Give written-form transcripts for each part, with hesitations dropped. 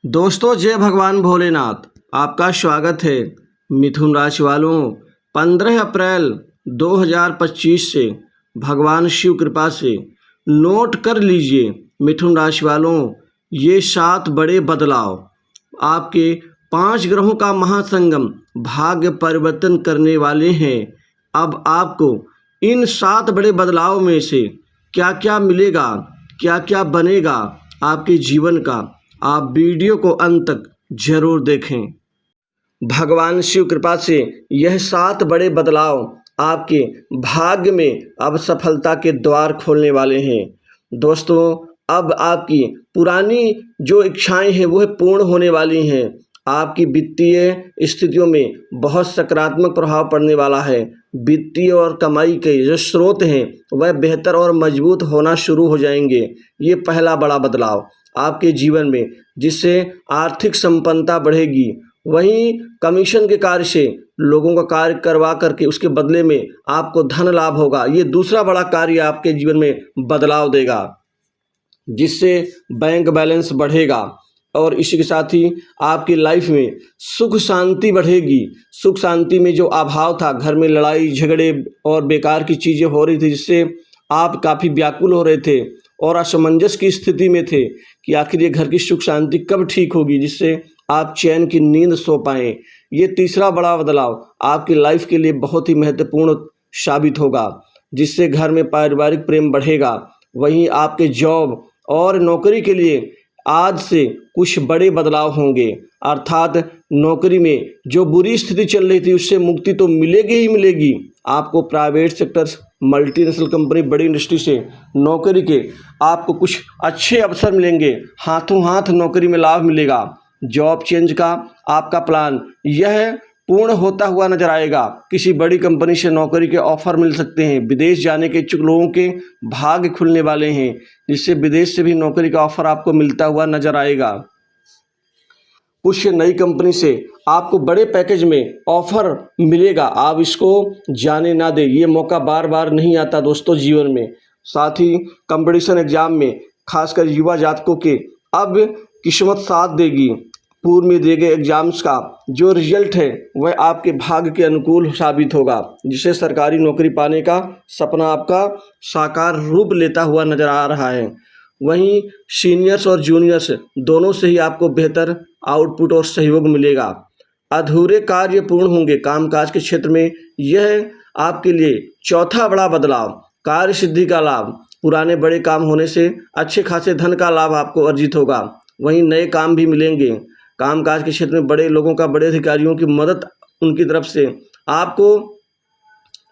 दोस्तों, जय भगवान भोलेनाथ। आपका स्वागत है। मिथुन राशि वालों, 15 अप्रैल 2025 से भगवान शिव कृपा से नोट कर लीजिए मिथुन राशि वालों, ये 7 बड़े बदलाव आपके 5 ग्रहों का महासंगम भाग्य परिवर्तन करने वाले हैं। अब आपको इन 7 बड़े बदलाव में से क्या क्या मिलेगा, क्या क्या बनेगा आपके जीवन का, आप वीडियो को अंत तक जरूर देखें। भगवान शिव कृपा से यह 7 बड़े बदलाव आपके भाग्य में अब सफलता के द्वार खोलने वाले हैं। दोस्तों, अब आपकी पुरानी जो इच्छाएं हैं वह पूर्ण होने वाली हैं। आपकी वित्तीय स्थितियों में बहुत सकारात्मक प्रभाव पड़ने वाला है। वित्तीय और कमाई के जो स्रोत हैं वह बेहतर और मजबूत होना शुरू हो जाएंगे। ये पहला बड़ा बदलाव आपके जीवन में, जिससे आर्थिक संपन्नता बढ़ेगी। वहीं कमीशन के कार्य से लोगों का कार्य करवा करके उसके बदले में आपको धन लाभ होगा। ये दूसरा बड़ा कार्य आपके जीवन में बदलाव देगा, जिससे बैंक बैलेंस बढ़ेगा और इसी के साथ ही आपकी लाइफ में सुख शांति बढ़ेगी। सुख शांति में जो अभाव था, घर में लड़ाई झगड़े और बेकार की चीज़ें हो रही थी, जिससे आप काफ़ी व्याकुल हो रहे थे और असमंजस की स्थिति में थे कि आखिर ये घर की सुख शांति कब ठीक होगी, जिससे आप चैन की नींद सो पाएँ। ये तीसरा बड़ा बदलाव आपकी लाइफ के लिए बहुत ही महत्वपूर्ण साबित होगा, जिससे घर में पारिवारिक प्रेम बढ़ेगा। वहीं आपके जॉब और नौकरी के लिए आज से कुछ बड़े बदलाव होंगे, अर्थात नौकरी में जो बुरी स्थिति चल रही थी उससे मुक्ति तो मिलेगी ही मिलेगी। आपको प्राइवेट सेक्टर्स, मल्टीनेशनल कंपनी, बड़ी इंडस्ट्री से नौकरी के आपको कुछ अच्छे अवसर मिलेंगे। हाथों हाथ नौकरी में लाभ मिलेगा। जॉब चेंज का आपका प्लान यह पूर्ण होता हुआ नजर आएगा। किसी बड़ी कंपनी से नौकरी के ऑफर मिल सकते हैं। विदेश जाने के इच्छुक लोगों के भाग्य खुलने वाले हैं, जिससे विदेश से भी नौकरी का ऑफर आपको मिलता हुआ नजर आएगा। कुछ नई कंपनी से आपको बड़े पैकेज में ऑफर मिलेगा, आप इसको जाने ना दें। ये मौका बार बार नहीं आता दोस्तों जीवन में। साथ ही कंपटीशन एग्जाम में खासकर युवा जातकों के अब किस्मत साथ देगी। पूर्व में दिए गए एग्जाम्स का जो रिजल्ट है वह आपके भाग्य के अनुकूल साबित होगा, जिससे सरकारी नौकरी पाने का सपना आपका साकार रूप लेता हुआ नजर आ रहा है। वहीं सीनियर्स और जूनियर्स दोनों से ही आपको बेहतर आउटपुट और सहयोग मिलेगा। अधूरे कार्य पूर्ण होंगे कामकाज के क्षेत्र में। यह आपके लिए चौथा बड़ा बदलाव, कार्य सिद्धि का लाभ। पुराने बड़े काम होने से अच्छे खासे धन का लाभ आपको अर्जित होगा। वहीं नए काम भी मिलेंगे। कामकाज के क्षेत्र में बड़े लोगों का, बड़े अधिकारियों की मदद उनकी तरफ से आपको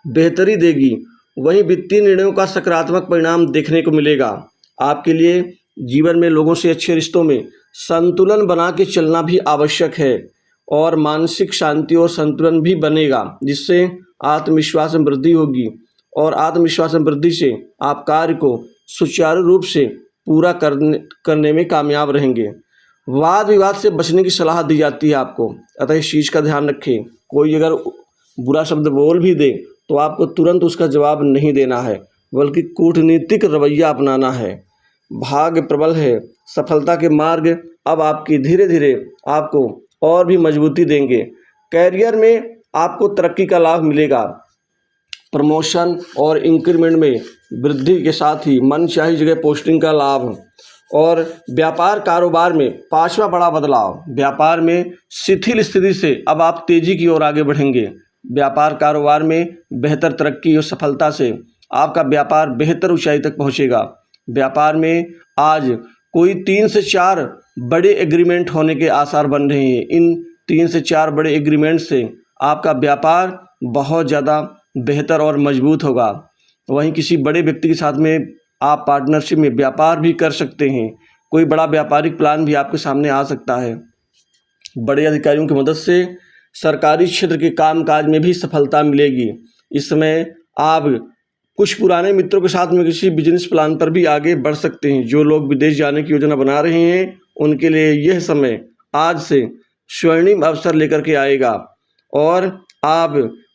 बेहतरी देगी। वहीं वित्तीय निर्णयों का सकारात्मक परिणाम देखने को मिलेगा। आपके लिए जीवन में लोगों से अच्छे रिश्तों में संतुलन बना के चलना भी आवश्यक है और मानसिक शांति और संतुलन भी बनेगा, जिससे आत्मविश्वास में वृद्धि होगी और आत्मविश्वास में वृद्धि से आप कार्य को सुचारू रूप से पूरा करने में कामयाब रहेंगे। वाद विवाद से बचने की सलाह दी जाती है आपको, अतः इस चीज़ का ध्यान रखें। कोई अगर बुरा शब्द बोल भी दे तो आपको तुरंत उसका जवाब नहीं देना है, बल्कि कूटनीतिक रवैया अपनाना है। भाग्य प्रबल है। सफलता के मार्ग अब आपकी धीरे धीरे आपको और भी मजबूती देंगे। कैरियर में आपको तरक्की का लाभ मिलेगा। प्रमोशन और इंक्रीमेंट में वृद्धि के साथ ही मनचाही जगह पोस्टिंग का लाभ। और व्यापार कारोबार में पांचवा बड़ा बदलाव, व्यापार में शिथिल स्थिति से अब आप तेजी की ओर आगे बढ़ेंगे। व्यापार कारोबार में बेहतर तरक्की और सफलता से आपका व्यापार बेहतर ऊंचाई तक पहुंचेगा। व्यापार में आज कोई 3 से 4 बड़े एग्रीमेंट होने के आसार बन रहे हैं। इन 3 से 4 बड़े एग्रीमेंट से आपका व्यापार बहुत ज़्यादा बेहतर और मजबूत होगा। वहीं किसी बड़े व्यक्ति के साथ में आप पार्टनरशिप में व्यापार भी कर सकते हैं। कोई बड़ा व्यापारिक प्लान भी आपके सामने आ सकता है। बड़े अधिकारियों की मदद से सरकारी क्षेत्र के कामकाज में भी सफलता मिलेगी। इस समय आप कुछ पुराने मित्रों के साथ में किसी बिजनेस प्लान पर भी आगे बढ़ सकते हैं। जो लोग विदेश जाने की योजना बना रहे हैं उनके लिए यह समय आज से स्वर्णिम अवसर लेकर के आएगा और आप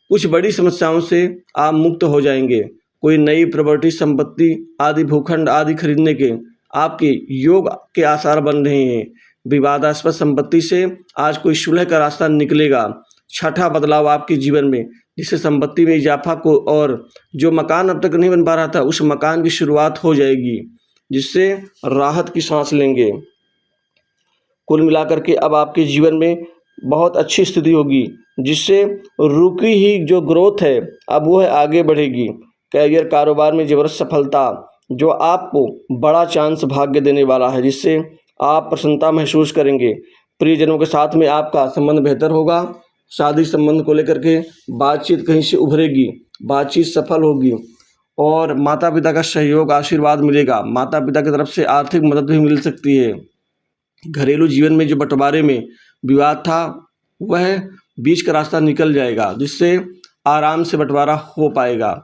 कुछ बड़ी समस्याओं से आप मुक्त हो जाएंगे। कोई नई प्रॉपर्टी, संपत्ति आदि, भूखंड आदि खरीदने के आपके योग के आसार बन रहे हैं। विवादास्पद संपत्ति से आज कोई सुलह का रास्ता निकलेगा। छठा बदलाव आपके जीवन में, जिससे संपत्ति में इजाफा को और जो मकान अब तक नहीं बन पा रहा था उस मकान की शुरुआत हो जाएगी, जिससे राहत की सांस लेंगे। कुल मिलाकर के अब आपके जीवन में बहुत अच्छी स्थिति होगी, जिससे रुकी ही जो ग्रोथ है अब वो है आगे बढ़ेगी। कैरियर कारोबार में ज़बरदस्त सफलता जो आपको बड़ा चांस भाग्य देने वाला है, जिससे आप प्रसन्नता महसूस करेंगे। प्रियजनों के साथ में आपका संबंध बेहतर होगा। शादी संबंध को लेकर के बातचीत कहीं से उभरेगी, बातचीत सफल होगी और माता पिता का सहयोग आशीर्वाद मिलेगा। माता पिता की तरफ से आर्थिक मदद भी मिल सकती है। घरेलू जीवन में जो बंटवारे में विवाद था वह बीच का रास्ता निकल जाएगा, जिससे आराम से बंटवारा हो पाएगा।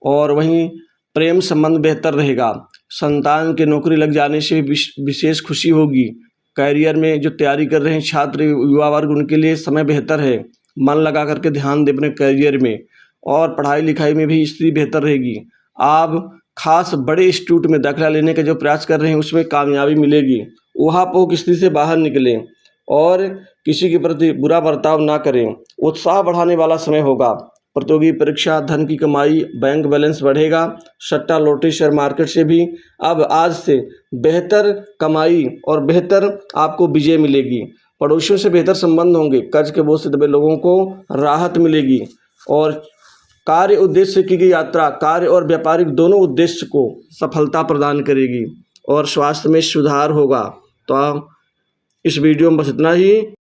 और वहीं प्रेम संबंध बेहतर रहेगा। संतान के नौकरी लग जाने से विशेष खुशी होगी। कैरियर में जो तैयारी कर रहे हैं छात्र युवा वर्ग, उनके लिए समय बेहतर है। मन लगा करके ध्यान दें अपने कैरियर में और पढ़ाई लिखाई में भी स्थिति बेहतर रहेगी। आप खास बड़े इंस्टीट्यूट में दाखिला लेने का जो प्रयास कर रहे हैं उसमें कामयाबी मिलेगी। ऊहापोह स्थिति से बाहर निकलें और किसी के प्रति बुरा बर्ताव ना करें। उत्साह बढ़ाने वाला समय होगा। प्रतियोगी परीक्षा, धन की कमाई, बैंक बैलेंस बढ़ेगा। सट्टा लॉटरी शेयर मार्केट से भी अब आज से बेहतर कमाई और बेहतर आपको विजय मिलेगी। पड़ोसियों से बेहतर संबंध होंगे। कर्ज के बोझ से दबे लोगों को राहत मिलेगी और कार्य उद्देश्य से की गई यात्रा कार्य और व्यापारिक दोनों उद्देश्य को सफलता प्रदान करेगी और स्वास्थ्य में सुधार होगा। तो इस वीडियो में बस इतना ही।